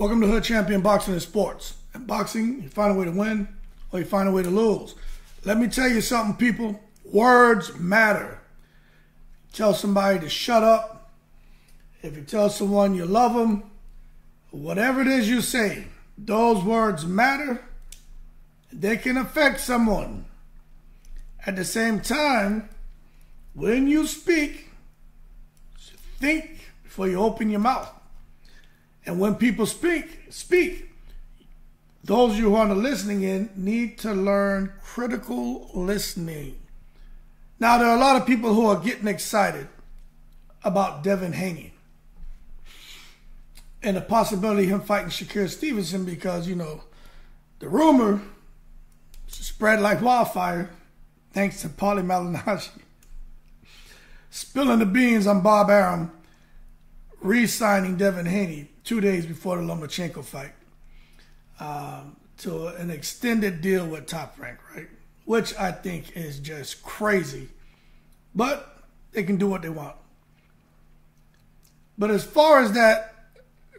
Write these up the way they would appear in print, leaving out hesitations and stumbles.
Welcome to Hood Champion Boxing and Sports. In boxing, you find a way to win or you find a way to lose. Let me tell you something, people. Words matter. Tell somebody to shut up. If you tell someone you love them, whatever it is you say, those words matter. They can affect someone. At the same time, when you speak, think before you open your mouth. And when people speak. Those of you who are listening in need to learn critical listening. Now, there are a lot of people who are getting excited about Devin Haney and the possibility of him fighting Shakur Stevenson because, you know, the rumor spread like wildfire thanks to Paulie Malignaggi spilling the beans on Bob Arum re-signing Devin Haney 2 days before the Lomachenko fight to an extended deal with Top Rank, right? Which I think is just crazy. But they can do what they want. But as far as that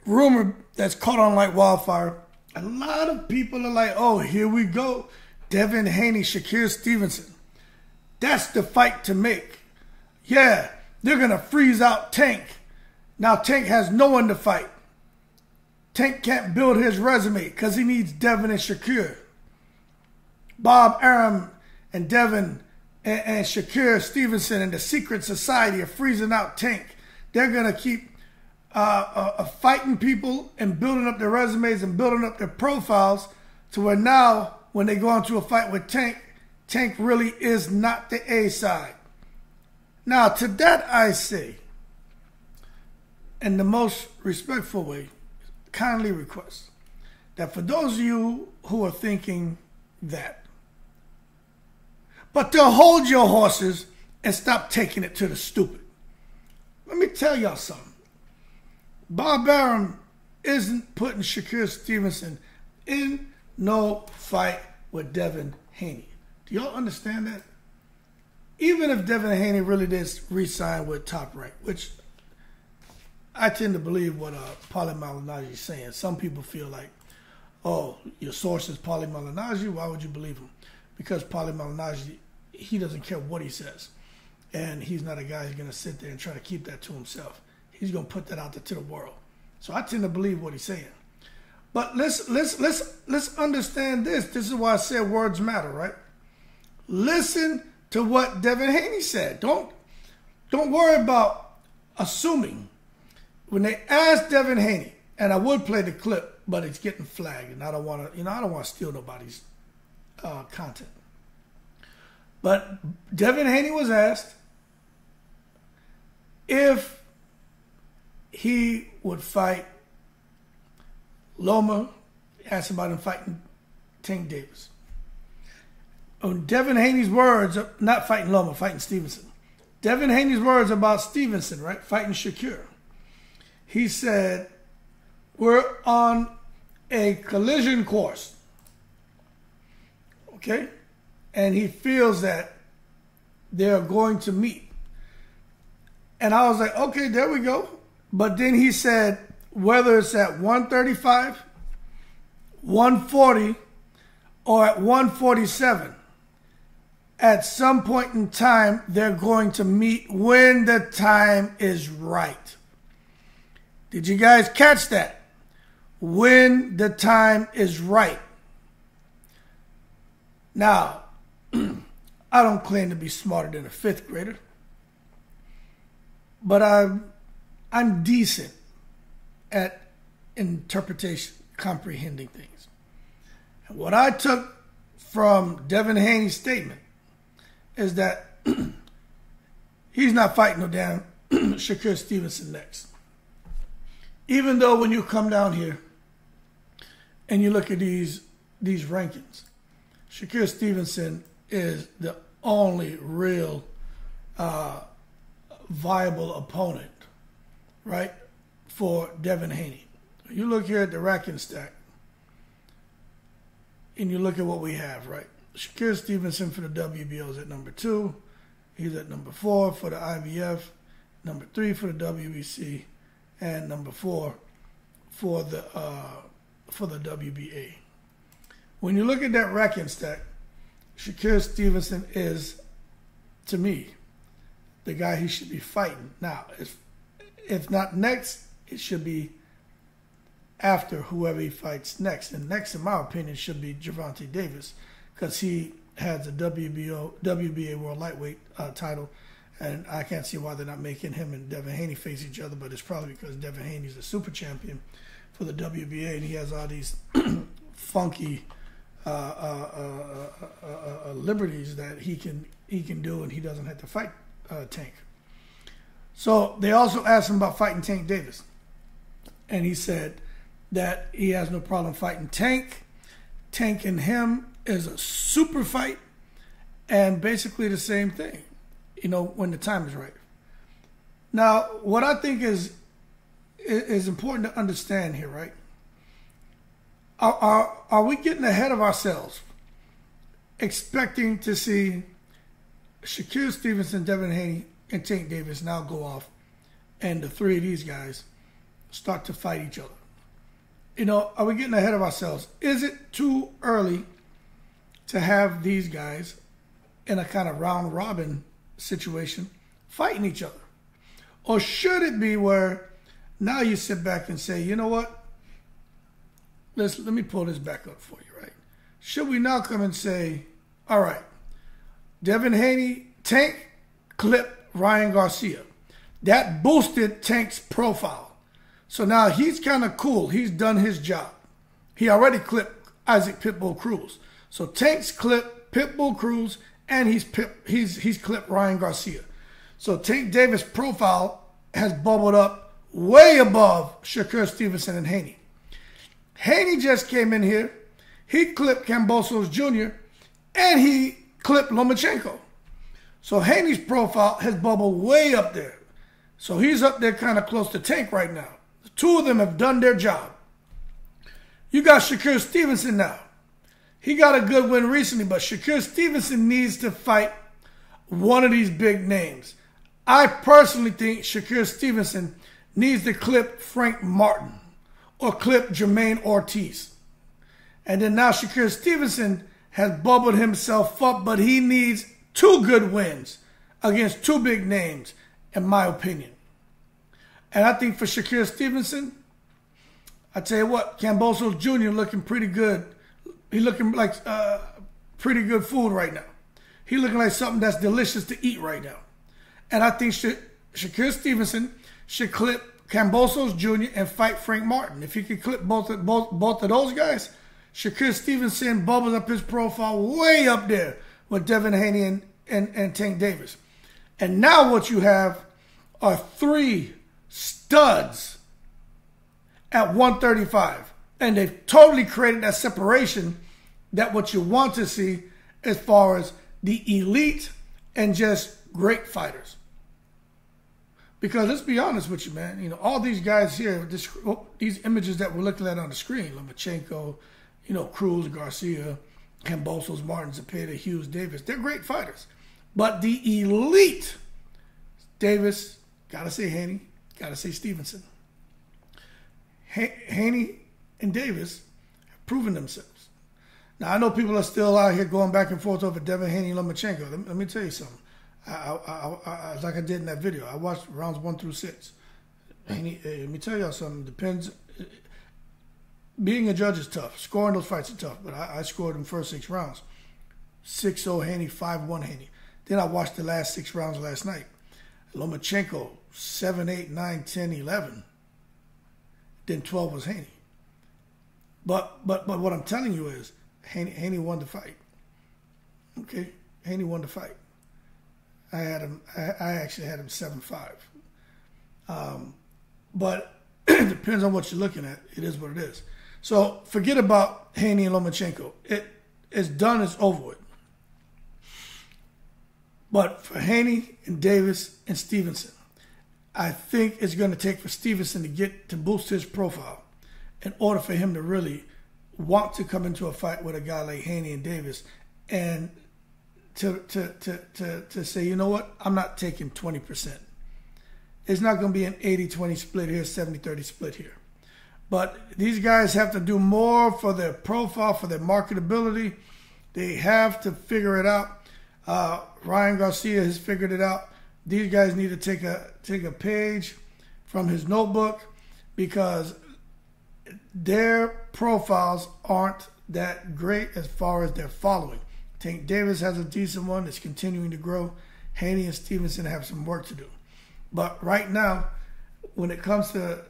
rumor that's caught on like wildfire, a lot of people are like, oh, here we go. Devin Haney, Shakur Stevenson. That's the fight to make. Yeah, they're going to freeze out Tank. Now Tank has no one to fight. Tank can't build his resume because he needs Devin and Shakur. Bob Arum and Devin and Shakur Stevenson and the secret society are freezing out Tank. They're going to keep fighting people and building up their resumes and building up their profiles to where now when they go into a fight with Tank, Tank really is not the A side. Now to that I say, in the most respectful way, kindly request that for those of you who are thinking that, but to hold your horses and stop taking it to the stupid. Let me tell y'all something. Bob Arum isn't putting Shakur Stevenson in no fight with Devin Haney. Do y'all understand that? Even if Devin Haney really did re-sign with Top Rank, which I tend to believe what Paulie Malignaggi is saying. Some people feel like, oh, your source is Paulie Malignaggi. Why would you believe him? Because Paulie Malignaggi, he doesn't care what he says. And he's not a guy who's going to sit there and try to keep that to himself. He's going to put that out there to the world. So I tend to believe what he's saying. But let's understand this. This is why I said words matter, right? Listen to what Devin Haney said. Don't worry about assuming. When they asked Devin Haney, and I would play the clip, but it's getting flagged, and I don't want to, I don't want to steal nobody's content. But Devin Haney was asked if he would fight Loma. Asked about him fighting Tank Davis. Devin Haney's words, not fighting Loma, fighting Stevenson. Devin Haney's words about Stevenson, right, fighting Shakur. He said, we're on a collision course, okay? And he feels that they're going to meet. And I was like, okay, there we go. But then he said, whether it's at 135, 140, or at 147, at some point in time, they're going to meet when the time is right. Did you guys catch that? When the time is right. Now, I don't claim to be smarter than a fifth grader, but I'm decent at interpretation, comprehending things. And what I took from Devin Haney's statement is that he's not fighting no damn Shakur Stevenson next. Even though when you come down here and you look at these rankings, Shakur Stevenson is the only real viable opponent, right, for Devin Haney. You look here at the rack and stack, and you look at what we have, right? Shakur Stevenson for the WBO is at number 2. He's at number 4 for the IBF, number 3 for the WBC, and number 4 for the WBA. When you look at that ranking stack, Shakur Stevenson is, to me, the guy he should be fighting. Now, if not next, it should be after whoever he fights next. And next, in my opinion, should be Gervonta Davis, because he has a WBA World Lightweight title, and I can't see why they're not making him and Devin Haney face each other, but it's probably because Devin Haney's a super champion for the WBA, and he has all these funky liberties that he can do, and he doesn't have to fight Tank. So they also asked him about fighting Tank Davis, and he said that he has no problem fighting Tank. Tank and him is a super fight, and basically the same thing, when the time is right. Now, what I think is important to understand here, right? Are we getting ahead of ourselves, expecting to see Shakur Stevenson, Devin Haney, and Tank Davis now go off, and the three of these guys start to fight each other? Are we getting ahead of ourselves? Is it too early to have these guys in a kind of round robin situation fighting each other? Or should it be where now you sit back and say, you know what? Let me pull this back up for you, right? Should we now come and say, all right, Devin Haney, Tank, clip Ryan Garcia. That boosted Tank's profile. So now he's kind of cool. He's done his job. He already clipped Isaac Pitbull Cruz. So Tank's clipped Pitbull Cruz, and he's clipped Ryan Garcia. So Tank Davis' profile has bubbled up way above Shakur Stevenson and Haney. Haney just came in here. He clipped Kambosos Jr. and he clipped Lomachenko. So Haney's profile has bubbled way up there. So he's up there kind of close to Tank right now. The two of them have done their job. You got Shakur Stevenson now. He got a good win recently, but Shakur Stevenson needs to fight one of these big names. I personally think Shakur Stevenson needs to clip Frank Martin or clip Jermaine Ortiz. And then now Shakur Stevenson has bubbled himself up, but he needs two good wins against two big names, in my opinion. And I think for Shakur Stevenson, I tell you what, Kambosos Jr. looking pretty good. He looking like pretty good food right now. He looking like something that's delicious to eat right now. And I think Shakur Stevenson should clip Kambosos Jr. and fight Frank Martin. If he could clip both of those guys, Shakur Stevenson bubbles up his profile way up there with Devin Haney and Tank Davis. And now what you have are three studs at 135. And they've totally created that separation that what you want to see as far as the elite and just great fighters. Because let's be honest with you, man. All these guys here, these images that we're looking at on the screen, Lomachenko, Cruz, Garcia, Kambosos, Martin, Zepeda, Hughes, Davis, they're great fighters. But the elite, Davis, gotta say Haney, gotta say Stevenson. Haney and Davis have proven themselves. Now, I know people are still out here going back and forth over Devin Haney and Lomachenko. Let me tell you something. Like I did in that video, I watched rounds 1 through 6. Haney, let me tell y'all something. Depends. Being a judge is tough. Scoring those fights are tough. But I scored them first 6 rounds. 6-0 Haney, 5-1 Haney. Then I watched the last 6 rounds last night. Lomachenko, 7, 8, 9, 10, 11. Then 12 was Haney. But what I'm telling you is, Haney won the fight. Okay? Haney won the fight. I actually had him 7-5. But it depends on what you're looking at. It is what it is. So forget about Haney and Lomachenko. It's done. It's over with. But for Haney and Davis and Stevenson, I think it's going to take for Stevenson to boost his profile in order for him to really want to come into a fight with a guy like Haney and Davis and to say, you know what, I'm not taking 20%. It's not going to be an 80-20 split here, 70-30 split here. But these guys have to do more for their profile, for their marketability. They have to figure it out. Ryan Garcia has figured it out. These guys need to take a page from his notebook, because their profiles aren't that great as far as their following. Tank Davis has a decent one that's continuing to grow. Haney and Stevenson have some work to do. But right now, when it comes to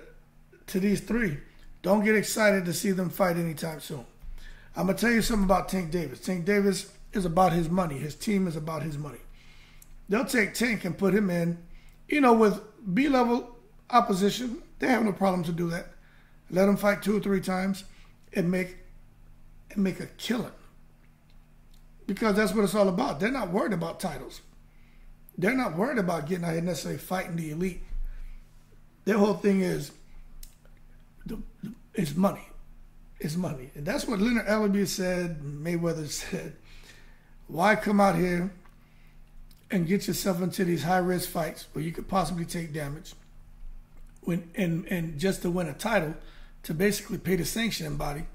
these three, don't get excited to see them fight anytime soon. I'm going to tell you something about Tank Davis. Tank Davis is about his money. His team is about his money. They'll take Tank and put him in, with B-level opposition. They have no problem to do that. Let him fight 2 or 3 times and make a killing. Because that's what it's all about. They're not worried about titles. They're not worried about getting out here necessarily fighting the elite. Their whole thing is it's money. It's money. And that's what Leonard Ellerbe said, Mayweather said. Why come out here and get yourself into these high-risk fights where you could possibly take damage and just to win a title, to basically pay the sanctioning body,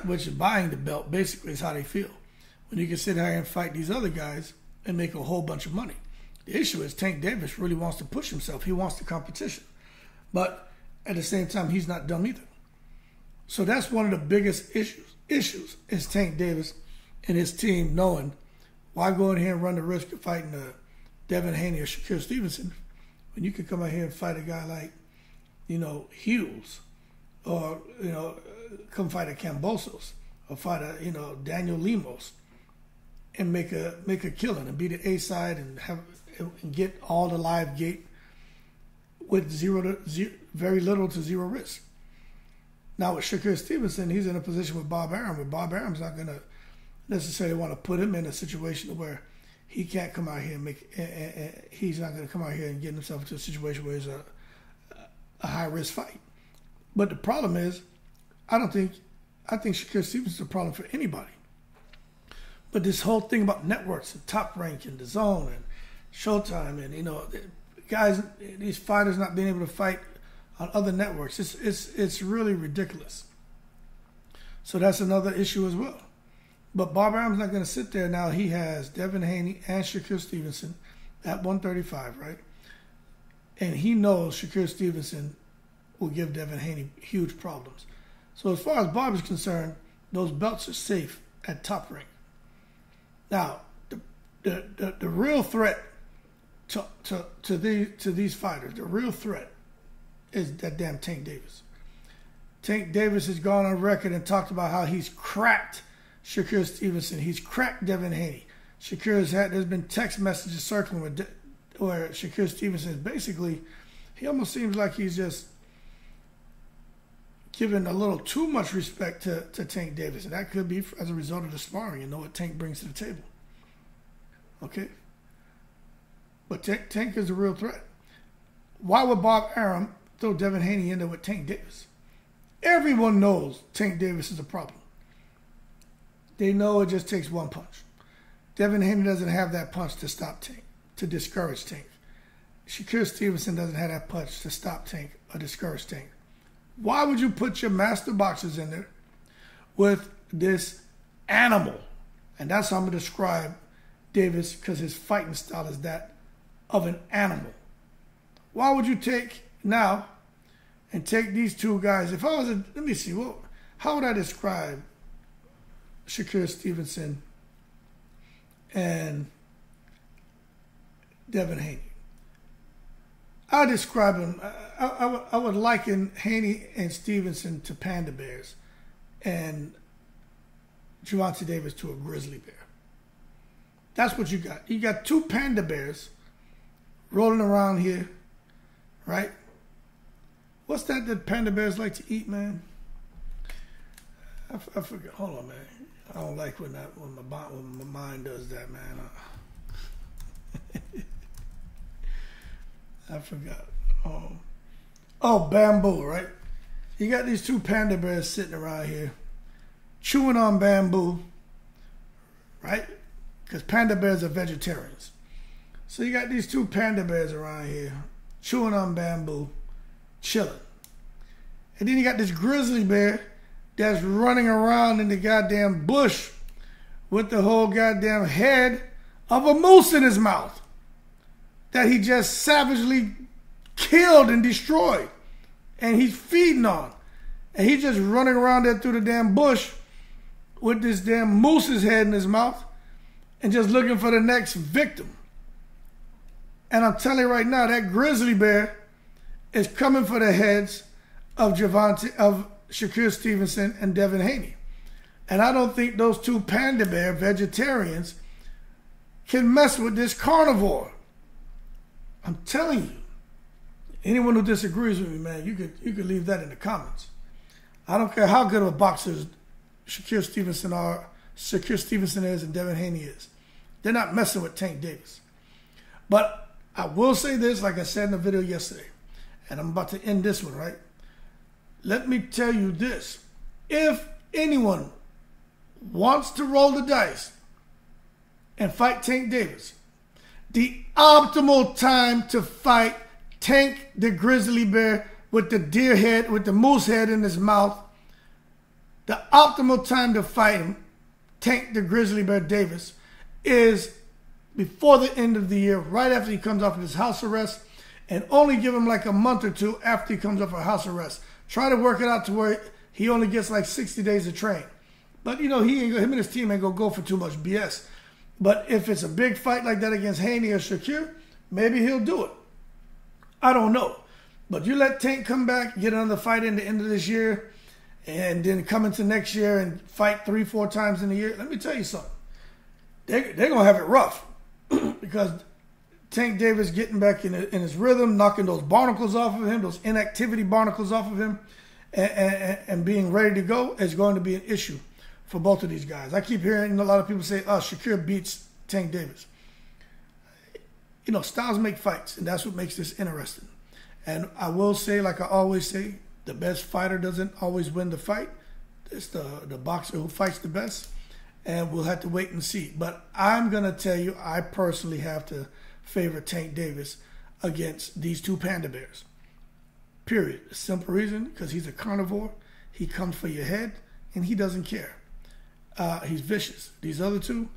which is buying the belt, basically is how they feel. When you can sit here and fight these other guys and make a whole bunch of money. The issue is Tank Davis really wants to push himself. He wants the competition. But at the same time, he's not dumb either. So that's one of the biggest issues is Tank Davis and his team knowing, why go in here and run the risk of fighting Devin Haney or Shakur Stevenson when you could come out here and fight a guy like, Hughes, or, come fight a Kambosos, or fight a, Daniel Lemos, and make a killing and be the A side and get all the live gate with very little to zero risk. Now with Shakur Stevenson, he's in a position with Bob Arum, where Bob Arum's not going to necessarily want to put him in a situation where he can't come out here and he's not going to come out here and get himself into a situation where it's a high risk fight. But the problem is, I think Shakur Stevenson's a problem for anybody. But this whole thing about networks and Top Rank and DAZN and Showtime and guys, these fighters not being able to fight on other networks, it's really ridiculous. So that's another issue as well. But Bob Arum's not going to sit there now. He has Devin Haney and Shakur Stevenson at 135, right? And he knows Shakur Stevenson will give Devin Haney huge problems. So as far as Bob is concerned, those belts are safe at Top Rank. Now, the real threat to these fighters, the real threat is that damn Tank Davis. Tank Davis has gone on record and talked about how he's cracked Shakur Stevenson. He's cracked Devin Haney. There's been text messages circling where Shakur Stevenson is basically, he almost seems like he's just giving a little too much respect to Tank Davis. And that could be as a result of the sparring, what Tank brings to the table. Okay? But Tank is a real threat. Why would Bob Arum throw Devin Haney in there with Tank Davis? Everyone knows Tank Davis is a problem. They know it just takes one punch. Devin Haney doesn't have that punch to stop Tank, to discourage Tank. Shakur Stevenson doesn't have that punch to stop Tank or discourage Tank. Why would you put your master boxers in there with this animal? And that's how I'm going to describe Davis, because his fighting style is that of an animal. Why would you take now and take these two guys? If I was let me see, how would I describe Shakur Stevenson and Devin Haney? I describe him. I would liken Haney and Stevenson to panda bears, and Gervonta Davis to a grizzly bear. That's what you got. You got two panda bears rolling around here, right? What's that panda bears like to eat, man? I forget. Hold on, man. I don't like when my mind does that, man. I forgot. Oh, bamboo, right? You got these two panda bears sitting around here chewing on bamboo, right? Because panda bears are vegetarians. So you got these two panda bears around here chewing on bamboo, chilling. And then you got this grizzly bear that's running around in the goddamn bush with the whole goddamn head of a moose in his mouth that he just savagely killed and destroyed. And he's feeding on. And he's just running around there through the damn bush with this damn moose's head in his mouth and just looking for the next victim. And I'm telling you right now, that grizzly bear is coming for the heads of Shakur Stevenson and Devin Haney. And I don't think those two panda bear vegetarians can mess with this carnivore. I'm telling you. Anyone who disagrees with me, man, you could leave that in the comments. I don't care how good of a boxer Shakur Stevenson is and Devin Haney is. They're not messing with Tank Davis. But I will say this, like I said in the video yesterday, and I'm about to end this one, right? Let me tell you this. If anyone wants to roll the dice and fight Tank Davis, the optimal time to fight Tank the grizzly bear with the deer head, with the moose head in his mouth, the optimal time to fight him, Tank the grizzly bear Davis, is before the end of the year, right after he comes off of his house arrest, and only give him like a month or two after he comes off of house arrest. Try to work it out to where he only gets like 60 days to train. But, you know, him and his team ain't going to go for too much BS. But if it's a big fight like that against Haney or Shakur, maybe he'll do it. I don't know. But you let Tank come back, get another fight in the end of this year, and then come into next year and fight 3-4 times in a year. Let me tell you something. They're going to have it rough because Tank Davis getting back in his rhythm, knocking those barnacles off of him, those inactivity barnacles off of him, and being ready to go is going to be an issue for both of these guys. I keep hearing a lot of people say, oh, Shakur beats Tank Davis. You know, styles make fights, and that's what makes this interesting. And I will say, like I always say, the best fighter doesn't always win the fight. It's the boxer who fights the best, and we'll have to wait and see. But I'm going to tell you, I personally have to favor Tank Davis against these two panda bears. Period. A simple reason, because he's a carnivore. He comes for your head, and he doesn't care. He's vicious. These other two,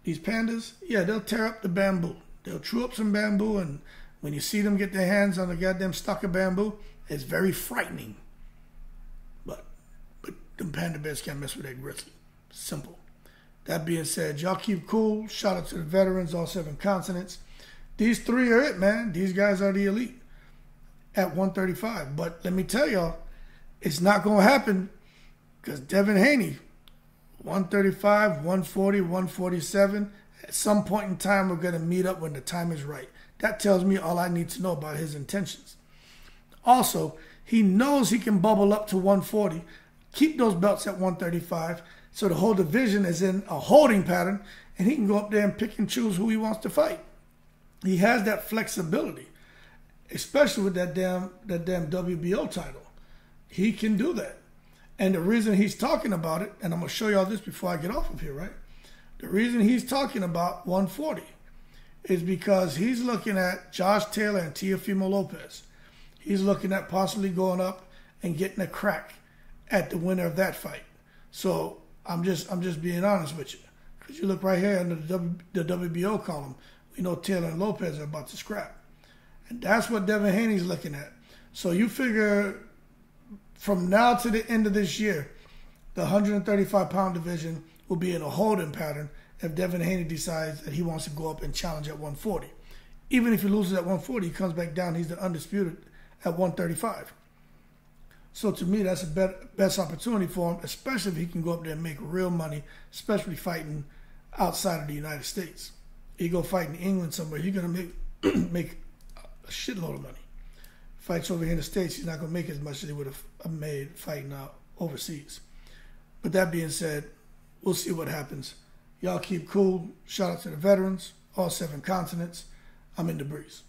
these pandas, yeah, they'll tear up the bamboo. They'll chew up some bamboo, and when you see them get their hands on a goddamn stalk of bamboo, it's very frightening. But them panda bears can't mess with that grizzly. Simple. That being said, y'all keep cool. Shout out to the veterans, all 7 continents. These 3 are it, man. These guys are the elite at 135. But let me tell y'all, it's not going to happen because Devin Haney, 135, 140, 147, at some point in time, we're going to meet up when the time is right. That tells me all I need to know about his intentions. Also, he knows he can bubble up to 140, keep those belts at 135, so the whole division is in a holding pattern, and he can go up there and pick and choose who he wants to fight. He has that flexibility, especially with that damn WBO title. He can do that. And the reason he's talking about it, and I'm going to show y'all this before I get off of here, right? The reason he's talking about 140 is because he's looking at Josh Taylor and Teofimo Lopez. He's looking at possibly going up and getting a crack at the winner of that fight. So I'm just being honest with you. Because you look right here under the WBO column, we know Taylor and Lopez are about to scrap. And that's what Devin Haney's looking at. So you figure from now to the end of this year, the 135-pound division will be in a holding pattern if Devin Haney decides that he wants to go up and challenge at 140. Even if he loses at 140, he comes back down, he's the undisputed at 135. So to me, that's the best opportunity for him, especially if he can go up there and make real money, especially fighting outside of the United States. He go fight in England somewhere, he's going to make a shitload of money. Fights over here in the States, he's not going to make as much as he would have made fighting out overseas. But that being said, we'll see what happens. Y'all keep cool. Shout out to the veterans, all 7 continents. I'm in the breeze.